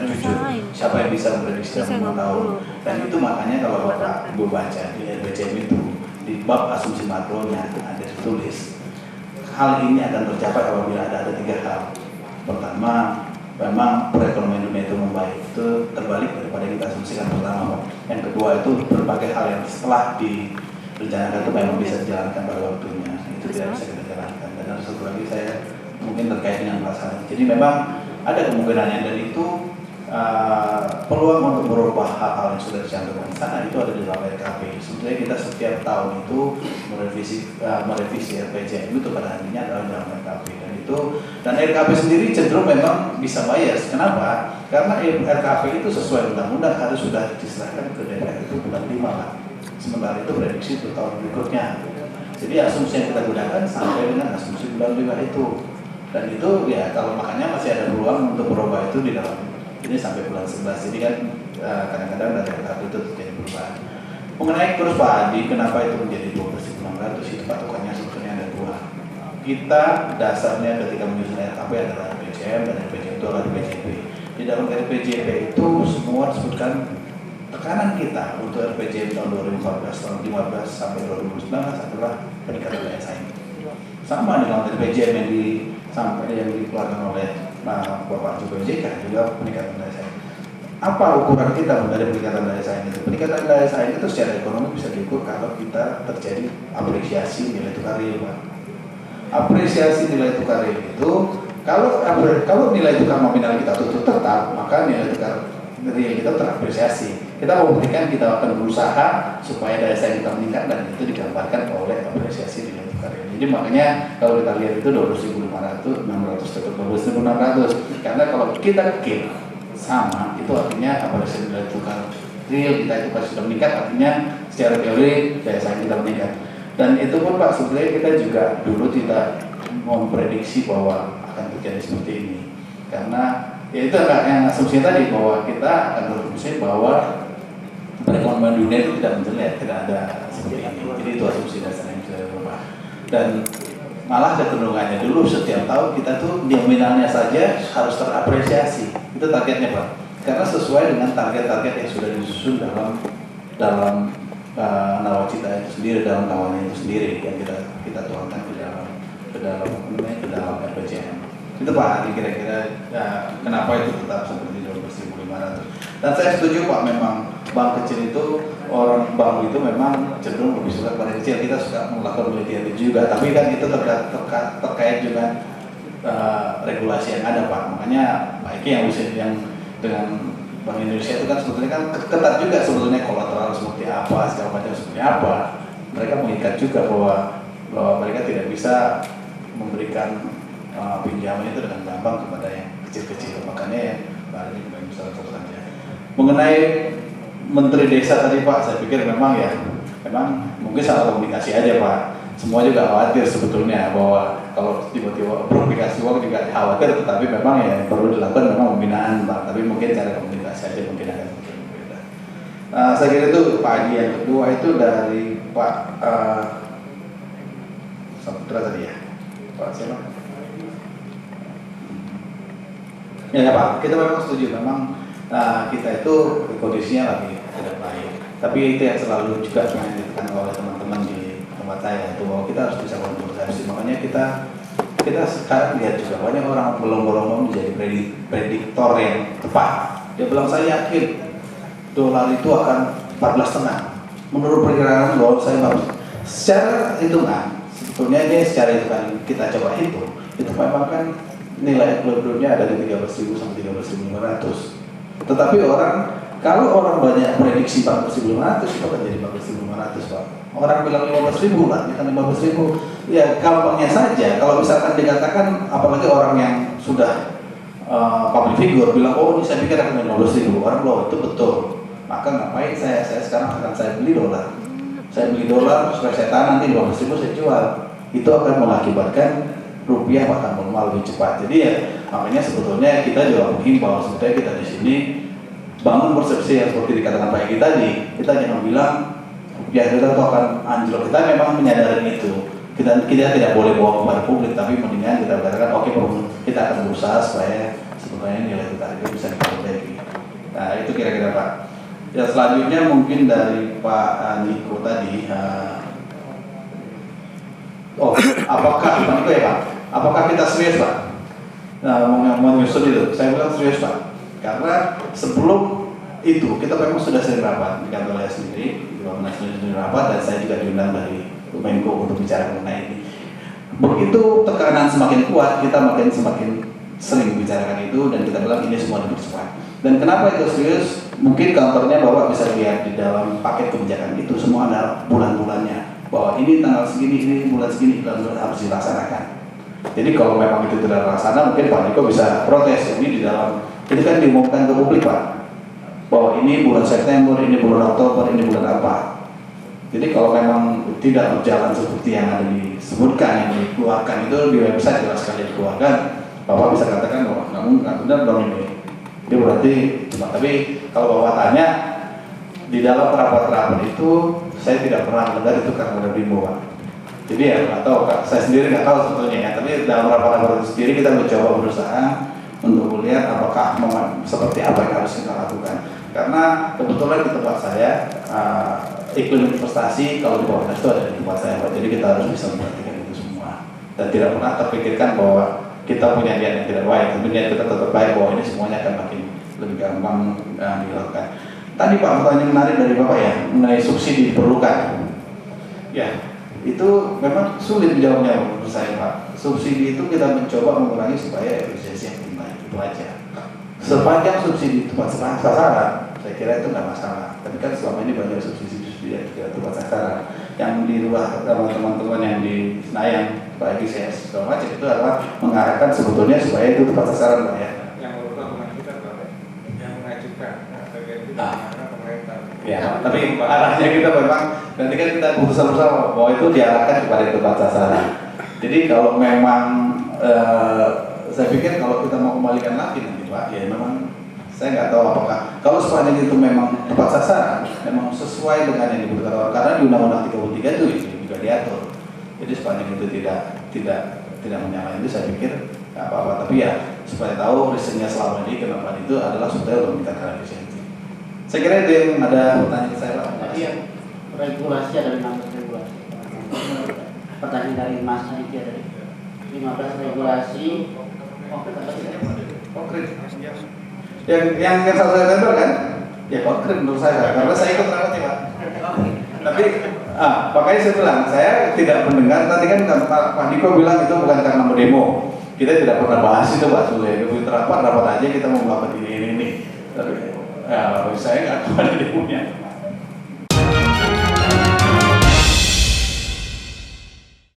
jujur. Siapa yang bisa memprediksi dalam 5 tahun? Dan itu makanya kalau Bapak Ibu baca di RPJM itu, di bab asumsi makronya ada ditulis hal ini akan tercapai apabila ada 3 hal. Pertama, memang perekonomian dunia itu membaik, itu terbalik daripada kita asumsikan pertama. Yang kedua itu berbagai hal yang setelah direncanakan itu memang bisa dijalankan pada waktunya, itu tidak bisa kita jalankan. Dan ada satu lagi saya mungkin terkait dengan pelaksanaan. Jadi memang ada kemungkinannya, dan itu peluang untuk merubah hal-hal yang sudah dicantumkan di sana itu ada di dalam RKP. Sebetulnya kita setiap tahun itu merevisi RPJM itu pada akhirnya adalah dalam RKP, dan RKP sendiri cenderung memang bisa bias. Kenapa? Karena RKP itu sesuai undang-undang harus sudah diserahkan ke DPR itu bulan 5 Pak. Sementara itu prediksi untuk tahun berikutnya. Jadi asumsi yang kita gunakan sampai dengan asumsi bulan 5 itu. Dan itu ya kalau makanya masih ada peluang untuk berubah itu di dalam ini sampai bulan 11. Jadi kan kadang-kadang dari RKP itu terjadi perubahan. Mengenai terus Pak Adi, kenapa itu menjadi 12.600 itu patokannya sebetulnya ada 2. Kita dasarnya ketika menyusun RKP adalah RPJM, dan RPJM itu adalah RPJP. Di dalam RPJP itu semua disebutkan tekanan kita untuk RPJM tahun 2014, tahun 2015 sampai 2019 adalah peningkatan daya saing. Sama dengan RPJM yang dikeluarkan oleh Bapak Jokowi JK juga peningkatan daya saing. Apa ukuran kita dari peningkatan daya saing itu? Peningkatan daya saing itu secara ekonomi bisa diukur kalau kita terjadi apresiasi nilai tukar real, Pak. Apresiasi nilai tukar real itu kalau nilai tukar nominal kita tutup tetap, maka nilai tukar real kita terapresiasi. Kita membuktikan kita akan berusaha supaya daya saing kita meningkat, dan itu digambarkan oleh apresiasi nilai tukar real. Jadi makanya kalau kita lihat itu 12.500, 600 tetap 12.600. Karena kalau kita keep sama, itu artinya apresiasi nilai tukar real kita itu pasti sudah meningkat, artinya secara teori daya saing kita meningkat. Dan itu pun Pak, sebenarnya kita juga dulu tidak memprediksi bahwa akan terjadi seperti ini. Karena ya itu yang asumsi tadi bahwa kita akan berasumsi bahwa perekonomian dunia itu tidak menjelek, tidak ada seperti ini. Jadi itu asumsi dasar yang bisa berubah. Dan malah kecenderungannya dulu setiap tahun kita tuh nominalnya saja harus terapresiasi. Itu targetnya Pak. Karena sesuai dengan target-target yang sudah disusun dalam nawacita itu sendiri, dalam kawannya itu sendiri yang kita tuangkan ke dalam RPJM. Itu Pak, kira-kira kenapa itu tetap seperti 12.500. Dan saya setuju Pak, memang bank kecil itu, bank itu memang cenderung lebih suka pada kecil. Kita suka melakukan penelitian itu juga, tapi kan itu terkait dengan regulasi yang ada Pak. Makanya Pak Eki yang dengan Bank Indonesia itu kan sebetulnya kan ketat juga sebetulnya, kolateral seperti apa, segala macam seperti apa. Mereka mengikat juga bahwa mereka tidak bisa memberikan pinjaman itu dengan gampang kepada yang kecil-kecil. Makanya yang baru ini bisa lakukan saja. Mengenai Menteri Desa tadi Pak, saya pikir memang mungkin salah komunikasi aja Pak. Semua juga khawatir sebetulnya bahwa kalau tiba-tiba aplikasi uang juga khawatir, tetapi memang yang perlu dilakukan memang pembinaan Pak. Tapi mungkin cara komunikasi aja mungkin akan berbeda. Saya kira itu Pak Adi. Yang kedua itu dari Pak Saputra tadi ya, Pak siapa? Ya Pak, kita memang setuju, memang kita itu kondisinya lagi tidak baik. Tapi itu yang selalu juga ditekan oleh teman-teman di tempat saya, itu bahwa kita harus bisa konsolidasi. Makanya kita sekarang lihat juga banyak orang bolong-bolong menjadi prediktor yang tepat. Dia bilang saya yakin dolar itu akan 14,5. Menurut perkiraan dolar saya bagus. Secara hitungan, sebetulnya ini secara hitungan kita coba hitung, itu memang kan nilai equilibriumnya ada di 13.000 sampai 13.500. Tetapi kalau orang banyak prediksi 14.500, itu akan jadi 14.500 Pak. Orang bilang 15.000 lah, kan 15.000. Ya gampangnya saja, kalau misalkan dikatakan, apalagi orang yang sudah public figure bilang, oh ini saya pikir akan 15.000, orang loh itu betul. Maka ngapain saya sekarang saya beli dolar. Saya beli dolar, supaya saya tahan nanti 15.000 saya jual. Itu akan mengakibatkan rupiah akan melemah lebih cepat. Jadi ya makanya sebetulnya kita juga menghimbau sebetulnya kita di sini bangun persepsi yang seperti dikatakan Pak Eki tadi. Kita jangan bilang rupiah kita itu akan anjlok. Kita memang menyadari itu. Kita tidak boleh bawa kepada publik, tapi mendingan kita katakan oke, kita akan berusaha supaya sebetulnya nilai tukar itu bisa diperbaiki. Nah itu kira-kira Pak. Ya selanjutnya mungkin dari Pak Niko tadi. Apakah Pak Niko ya Pak? Apakah kita serius Pak? Nah, menyusun itu, saya bilang serius Pak. Karena sebelum itu kita memang sudah sering rapat di kantor saya sendiri, di Bapak sendiri rapat, dan saya juga diundang dari Menko untuk bicara mengenai ini. Begitu tekanan semakin kuat, kita semakin sering bicarakan itu, dan kita bilang ini semua dipercepat. Dan kenapa itu serius? Mungkin kantornya Bapak bisa lihat di dalam paket kebijakan itu semua ada bulan-bulannya, bahwa ini tanggal segini, ini bulan segini, harus dilaksanakan. Jadi kalau memang itu tidak terlaksana, mungkin Pak Niko bisa protes. Ini di dalam, itu kan diumumkan ke publik Pak, bahwa ini bulan September, ini bulan Oktober, ini bulan apa. Jadi kalau memang tidak berjalan seperti yang ada disebutkan, yang dikeluarkan itu di website jelas sekali dikeluarkan, Bapak bisa katakan bahwa namun nggak benar dong ini. Itu berarti cuma, tapi kalau Bapak tanya di dalam rapat-rapat itu saya tidak pernah mendengar itu karena ada demo Pak. Jadi ya nggak tahu, saya sendiri nggak tahu sebetulnya ya. Tapi dalam rapat-rapat itu sendiri kita mencoba berusaha untuk melihat apakah seperti apa yang harus kita lakukan. Karena kebetulan di tempat saya iklim investasi kalau di bawah itu ada di tempat saya Pak. Jadi kita harus bisa memperhatikan itu semua. Dan tidak pernah terpikirkan bahwa kita punya niat yang tidak baik. Tapi niat kita tetap baik bahwa ini semuanya akan makin lebih gampang dilakukan. Tadi Pak, pertanyaan menarik dari Bapak ya mengenai subsidi diperlukan. Ya, itu memang sulit menjawabnya menurut saya Pak. Subsidi itu kita mencoba mengurangi supaya efisiensi yang tinggi, itu aja. Sepanjang subsidi tepat sasaran, saya kira itu nggak masalah. Tapi kan selama ini banyak subsidi yang tidak tepat sasaran. Yang di luar teman-teman yang di Senayan, Pak GCS segala macam itu adalah mengarahkan sebetulnya supaya itu tepat sasaran Pak ya. Yang merupakan pemerintah Pak, yang mengajukan pemerintah. Ya, tapi arahnya kita memang nanti kan kita putusan bersama bahwa itu diarahkan kepada tepat sasaran. Jadi kalau memang saya pikir kalau kita mau kembalikan lagi nanti Pak, ya memang saya nggak tahu apakah kalau sepanjang itu memang tepat sasaran, memang sesuai dengan yang dibutuhkan orang, karena di Undang-Undang 33 itu juga diatur. Jadi sepanjang itu tidak menyalahi itu, saya pikir nggak apa-apa. Tapi ya supaya tahu risetnya selama ini kenapa itu adalah supaya meningkatkan efisiensi. Saya kira itu yang ada pertanyaan saya Pak. Tadi yang regulasi ada 15 regulasi. Pertanyaan dari Mas Aditya dari 15 regulasi. Konkret. Yang 1 September kan? Ya konkret menurut saya, karena saya ikut rapat ya Pak. Tapi makanya saya bilang, saya tidak mendengar tadi kan Pak Niko bilang itu bukan karena mau demo. Kita tidak pernah bahas itu Pak Sule. Begitu rapat aja kita mau melakukan ini. Tapi saya nggak tahu ada demonya.